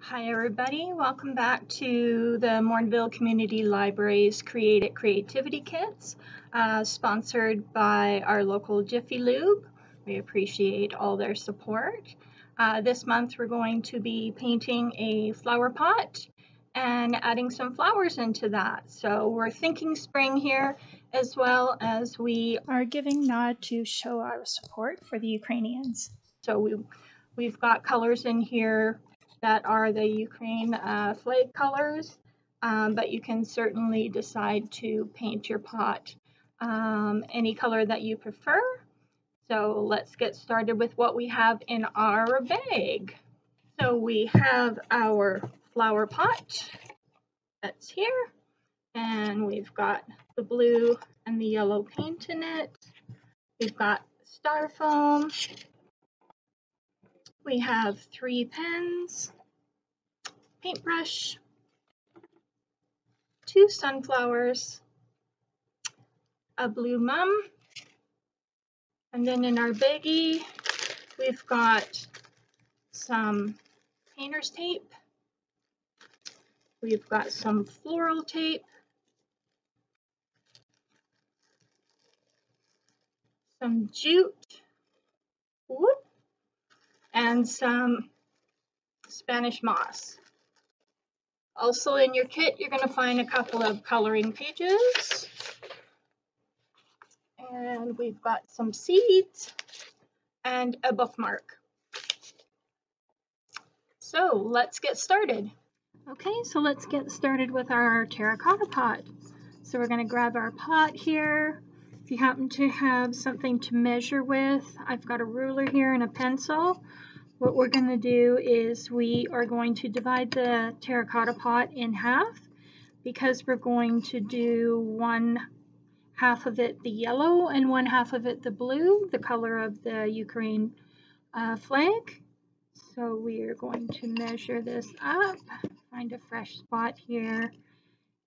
Hi everybody, welcome back to the Mornville Community Library's Create It Creativity Kits, sponsored by our local Jiffy Lube. We appreciate all their support. This month we're going to be painting a flower pot and adding some flowers into that. So we're thinking spring here, as well as we are giving nod to show our support for the Ukrainians. So we've got colors in here that are the Ukraine flag colors, but you can certainly decide to paint your pot any color that you prefer. So let's get started with what we have in our bag. So we have our flower pot that's here, and we've got the blue and the yellow paint in it. We've got styrofoam. We have 3 pens, paintbrush, 2 sunflowers, a blue mum, and then in our baggie we've got some painter's tape, we've got some floral tape, some jute, whoop, and some Spanish moss. Also in your kit you're going to find a couple of coloring pages, and we've got some seeds and a bookmark. So let's get started. Okay, so let's get started with our terracotta pot. So we're going to grab our pot here. If you happen to have something to measure with, I've got a ruler here and a pencil. What we're going to do is we are going to divide the terracotta pot in half, because we're going to do one half of it the yellow and one half of it the blue, the color of the Ukraine flag. So we are going to measure this up, find a fresh spot here,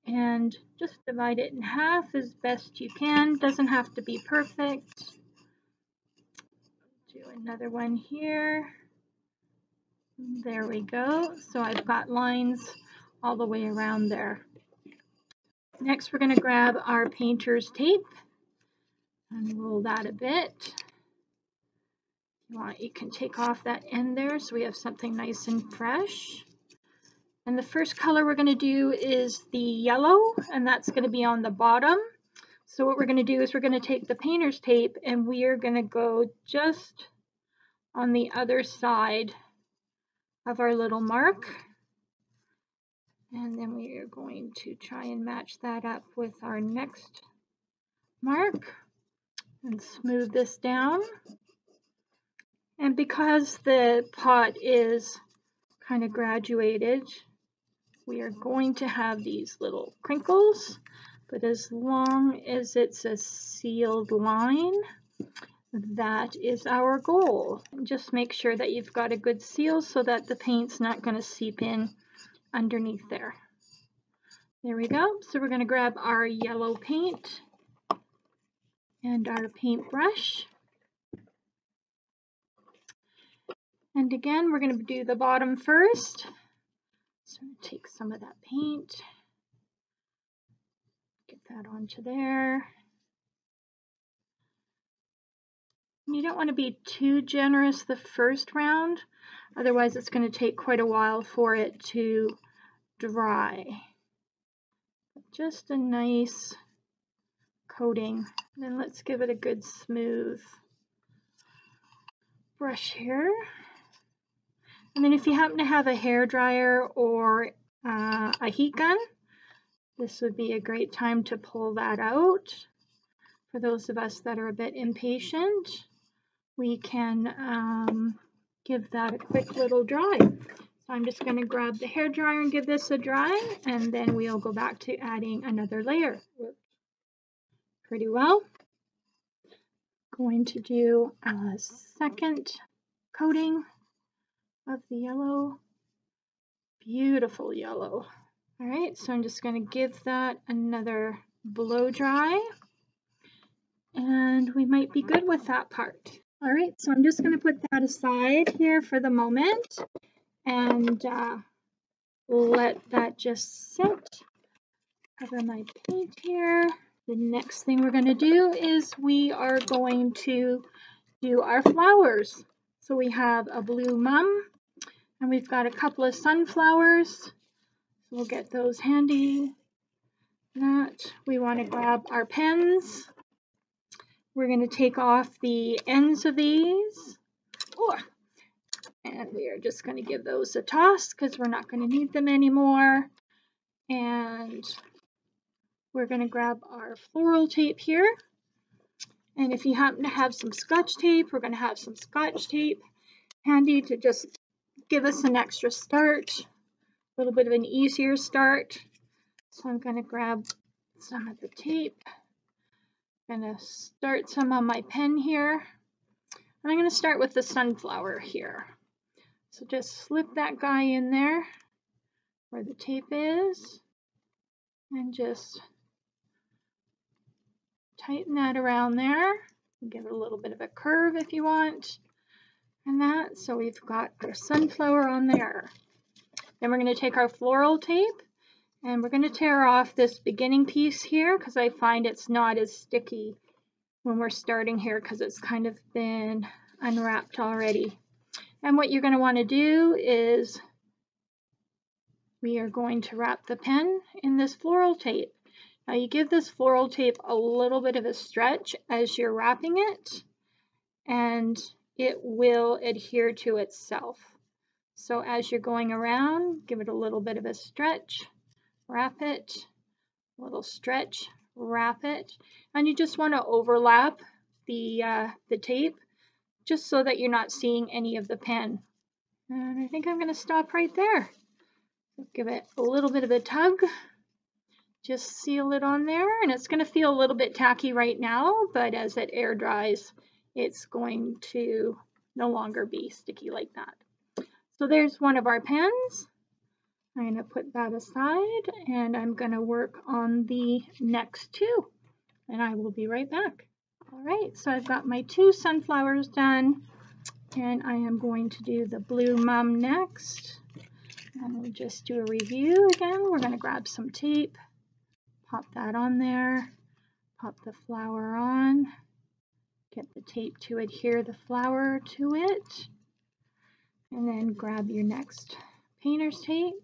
and just divide it in half as best you can. Doesn't have to be perfect. Do another one here. There we go. So I've got lines all the way around there. Next we're going to grab our painter's tape and roll that a bit. If you want, you can take off that end there so we have something nice and fresh. And the first color we're going to do is the yellow, and that's going to be on the bottom. So what we're going to do is we're going to take the painter's tape and we are going to go just on the other side of our little mark. And then we are going to try and match that up with our next mark and smooth this down. And because the pot is kind of graduated, we are going to have these little crinkles, but as long as it's a sealed line, that is our goal. And just make sure that you've got a good seal so that the paint's not going to seep in underneath there. There we go. So we're going to grab our yellow paint and our paintbrush. And again, we're going to do the bottom first. So I'm going to take some of that paint, get that onto there. You don't want to be too generous the first round, otherwise it's going to take quite a while for it to dry. Just a nice coating. Then let's give it a good smooth brush here. And then if you happen to have a hair dryer or a heat gun, this would be a great time to pull that out. For those of us that are a bit impatient, we can give that a quick little dry. So I'm just going to grab the hair dryer and give this a dry, and then we'll go back to adding another layer. Pretty well. Going to do a second coating of the yellow. Beautiful yellow. All right, so I'm just going to give that another blow dry, and we might be good with that part. All right, so I'm just going to put that aside here for the moment, and let that just sit. Cover my paint here. The next thing we're going to do is we are going to do our flowers. So we have a blue mum and we've got a couple of sunflowers. So we'll get those handy. That we want to grab our pens. We're going to take off the ends of these. Oh, and we are just going to give those a toss because we're not going to need them anymore. And we're going to grab our floral tape here. And if you happen to have some scotch tape, we're going to have some scotch tape handy to just give us an extra start, a little bit of an easier start. So I'm going to grab some of the tape. I'm going to start some on my pen here. And I'm going to start with the sunflower here. So just slip that guy in there where the tape is and just tighten that around there. Give it a little bit of a curve if you want. And that, so we've got our sunflower on there. Then we're going to take our floral tape and we're going to tear off this beginning piece here because I find it's not as sticky when we're starting here because it's kind of been unwrapped already. And what you're going to want to do is we are going to wrap the pen in this floral tape. Now you give this floral tape a little bit of a stretch as you're wrapping it and it will adhere to itself. So as you're going around, give it a little bit of a stretch, wrap it, a little stretch, wrap it, and you just want to overlap the tape just so that you're not seeing any of the pen. And I think I'm going to stop right there. Give it a little bit of a tug, just seal it on there, and it's going to feel a little bit tacky right now, but as it air dries, it's going to no longer be sticky like that. So there's one of our pens. I'm going to put that aside and I'm going to work on the next two and I will be right back. All right, so I've got my two sunflowers done and I am going to do the blue mum next. And we'll just do a review again. We're going to grab some tape, pop that on there, pop the flower on, get the tape to adhere the flower to it, and then grab your next painter's tape,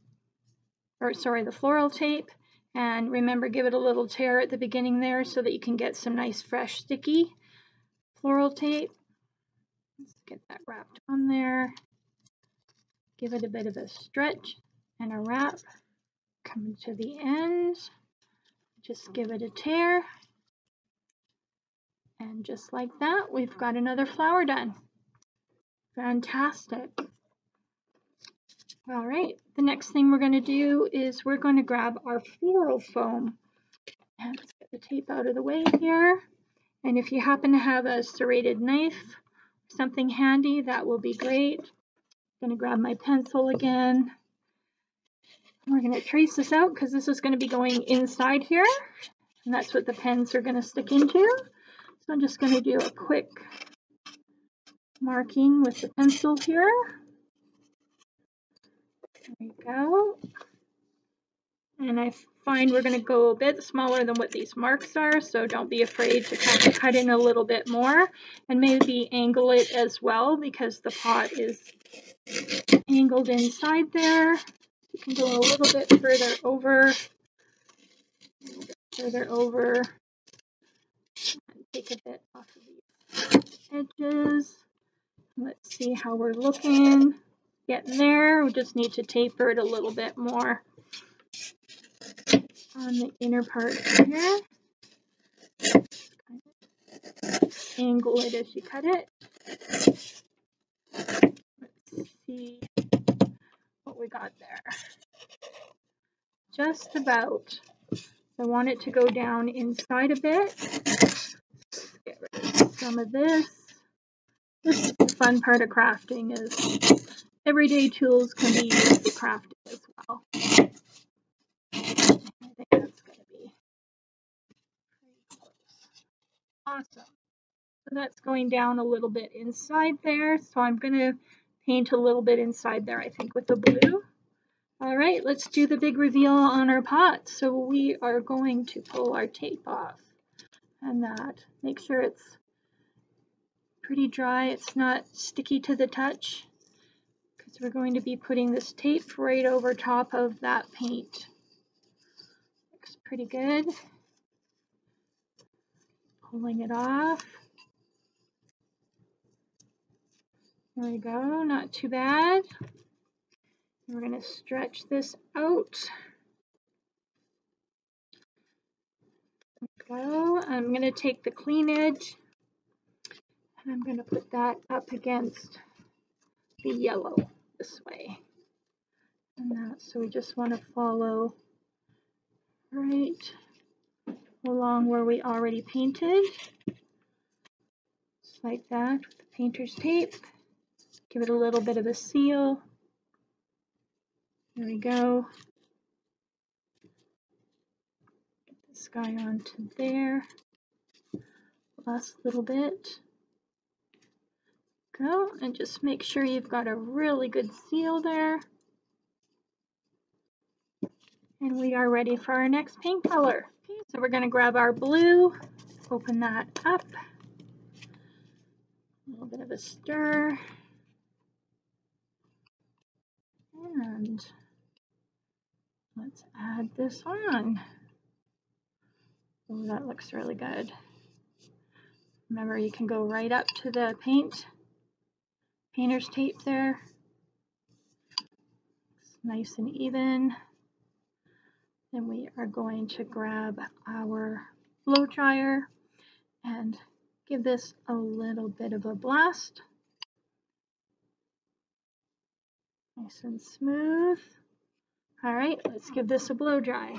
or sorry, the floral tape, and remember, give it a little tear at the beginning there so that you can get some nice fresh sticky floral tape. Let's get that wrapped on there. Give it a bit of a stretch and a wrap. Coming to the end, just give it a tear. And just like that, we've got another flower done. Fantastic. All right, the next thing we're going to do is we're going to grab our floral foam. And let's get the tape out of the way here. And if you happen to have a serrated knife, something handy, that will be great. I'm going to grab my pencil again. We're going to trace this out because this is going to be going inside here. And that's what the pens are going to stick into. So I'm just going to do a quick marking with the pencil here. There we go. And I find we're going to go a bit smaller than what these marks are, so don't be afraid to kind of cut in a little bit more and maybe angle it as well because the pot is angled inside there. You can go a little bit further over, and take a bit off of these edges. Let's see how we're looking. Getting there. We just need to taper it a little bit more on the inner part here. Angle it as you cut it. Let's see what we got there. Just about. I want it to go down inside a bit. Get rid of some of this. This is the fun part of crafting, is everyday tools can be used to craft it as well. I think that's going to be pretty close. Awesome. So that's going down a little bit inside there. So I'm going to paint a little bit inside there, I think, with the blue. All right, let's do the big reveal on our pot. So we are going to pull our tape off and that. Make sure it's pretty dry, it's not sticky to the touch, because we're going to be putting this tape right over top of that paint. Looks pretty good. Pulling it off. There we go, not too bad. We're going to stretch this out. There we go. I'm going to take the clean edge and I'm going to put that up against the yellow this way. And that, so we just want to follow right along where we already painted. Just like that with the painter's tape. Give it a little bit of a seal. There we go. Get this guy onto there. Last little bit. Go, and just make sure you've got a really good seal there. And we are ready for our next paint color. Okay, so we're going to grab our blue, open that up, a little bit of a stir, and let's add this on. Oh, that looks really good. Remember, you can go right up to the painter's tape there. It's nice and even. Then we are going to grab our blow dryer and give this a little bit of a blast. Nice and smooth. All right, let's give this a blow dry.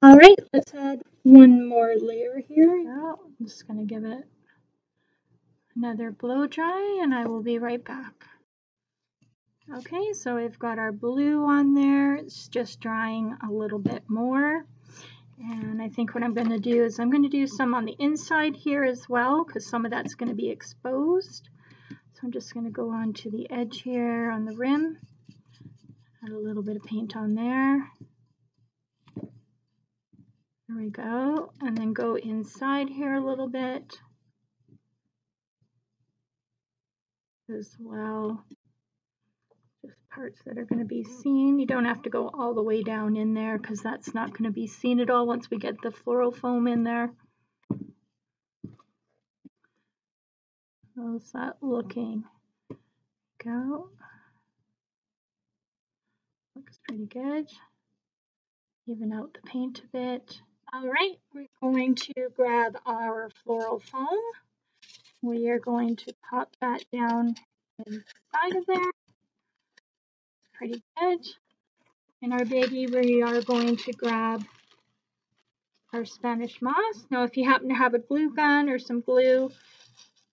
All right, let's add one more layer here. Now, I'm just going to give it another blow dry and I will be right back. Okay, so we've got our blue on there. It's just drying a little bit more. And I think what I'm going to do is I'm going to do some on the inside here as well, because some of that's going to be exposed. So I'm just going to go on to the edge here on the rim. Add a little bit of paint on there. There we go. And then go inside here a little bit as well. Just parts that are going to be seen. You don't have to go all the way down in there because that's not going to be seen at all once we get the floral foam in there. How's that looking? Go. Looks pretty good. Even out the paint a bit. All right, we're going to grab our floral foam. We are going to pop that down inside of there. Pretty good. In our baggie, we are going to grab our Spanish moss. Now, if you happen to have a glue gun or some glue,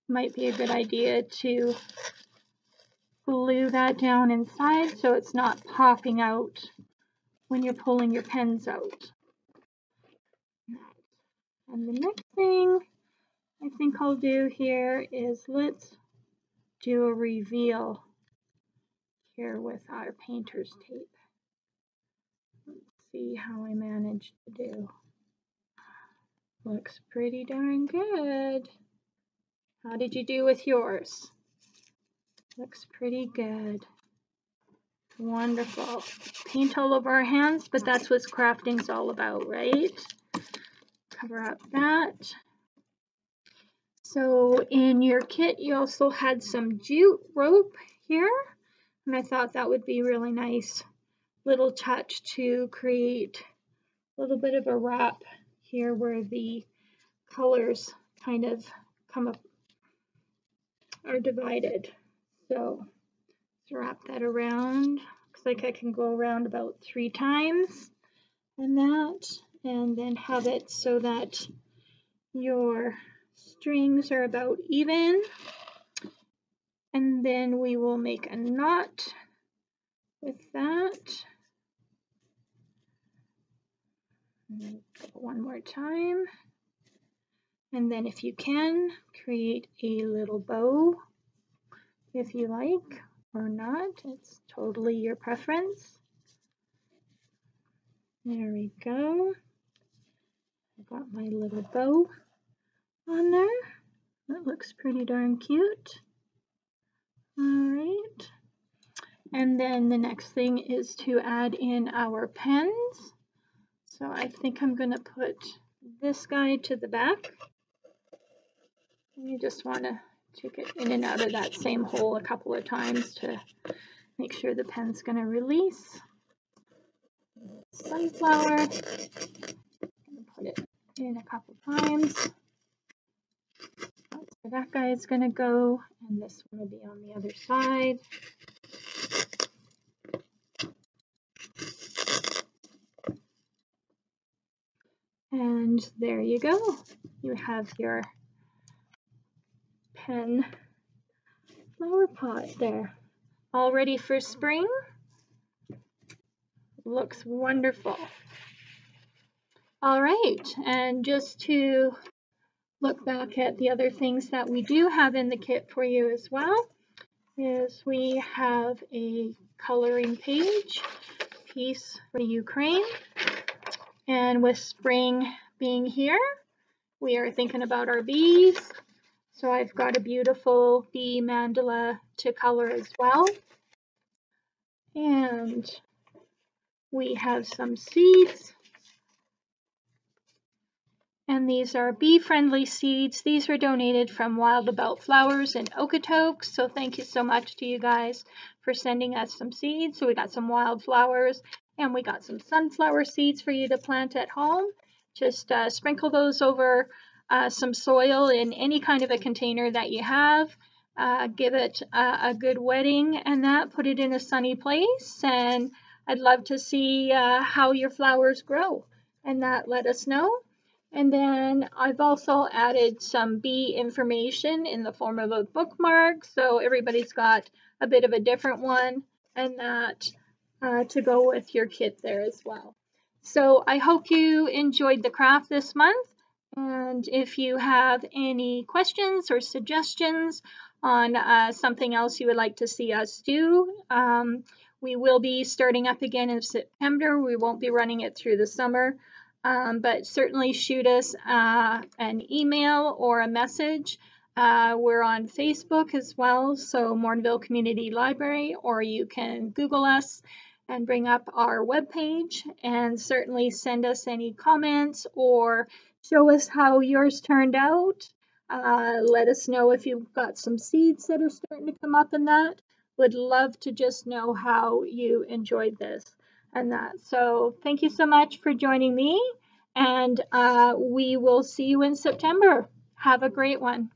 might be a good idea to glue that down inside so it's not popping out when you're pulling your pens out. And the next thing I think I'll do here is let's do a reveal here with our painter's tape. Let's see how I managed to do. Looks pretty darn good. How did you do with yours? Looks pretty good. Wonderful. Paint all over our hands, but that's what crafting's all about, right? Cover up that. So in your kit, you also had some jute rope here, and I thought that would be really nice little touch to create a little bit of a wrap here where the colors kind of come up, are divided. So let's wrap that around. Looks like I can go around about 3 times and that, and then have it so that your strings are about even. And then we will make a knot with that. One more time. And then if you can, create a little bow if you like or not. It's totally your preference. There we go. I've got my little bow on there. That looks pretty darn cute. All right. And then the next thing is to add in our pens. So I think I'm going to put this guy to the back. You just want to take it in and out of that same hole a couple of times to make sure the pen's going to release. Sunflower. I'm going to put it in a couple times. That's where that guy is going to go, and this one will be on the other side. And there you go. You have your pen flower pot there. All ready for spring? Looks wonderful. All right, and just to look back at the other things that we do have in the kit for you as well, is we have a coloring page, Peace for Ukraine. And with spring being here, we are thinking about our bees. So I've got a beautiful bee mandala to color as well. And we have some seeds. And these are bee-friendly seeds. These were donated from Wild About Flowers in Okotoks. So thank you so much to you guys for sending us some seeds. So we got some wildflowers and we got some sunflower seeds for you to plant at home. Just sprinkle those over some soil in any kind of a container that you have. Give it a good wetting and that. Put it in a sunny place. And I'd love to see how your flowers grow. And that, let us know. And then I've also added some bee information in the form of a bookmark. So everybody's got a bit of a different one and that to go with your kit there as well. So I hope you enjoyed the craft this month. And if you have any questions or suggestions on something else you would like to see us do, we will be starting up again in September. We won't be running it through the summer. But certainly shoot us an email or a message. We're on Facebook as well, so Morinville Community Library, or you can Google us and bring up our webpage, and certainly send us any comments or show us how yours turned out. Let us know if you've got some seeds that are starting to come up in that. Would love to just know how you enjoyed this and that. So thank you so much for joining me, and we will see you in September. Have a great one.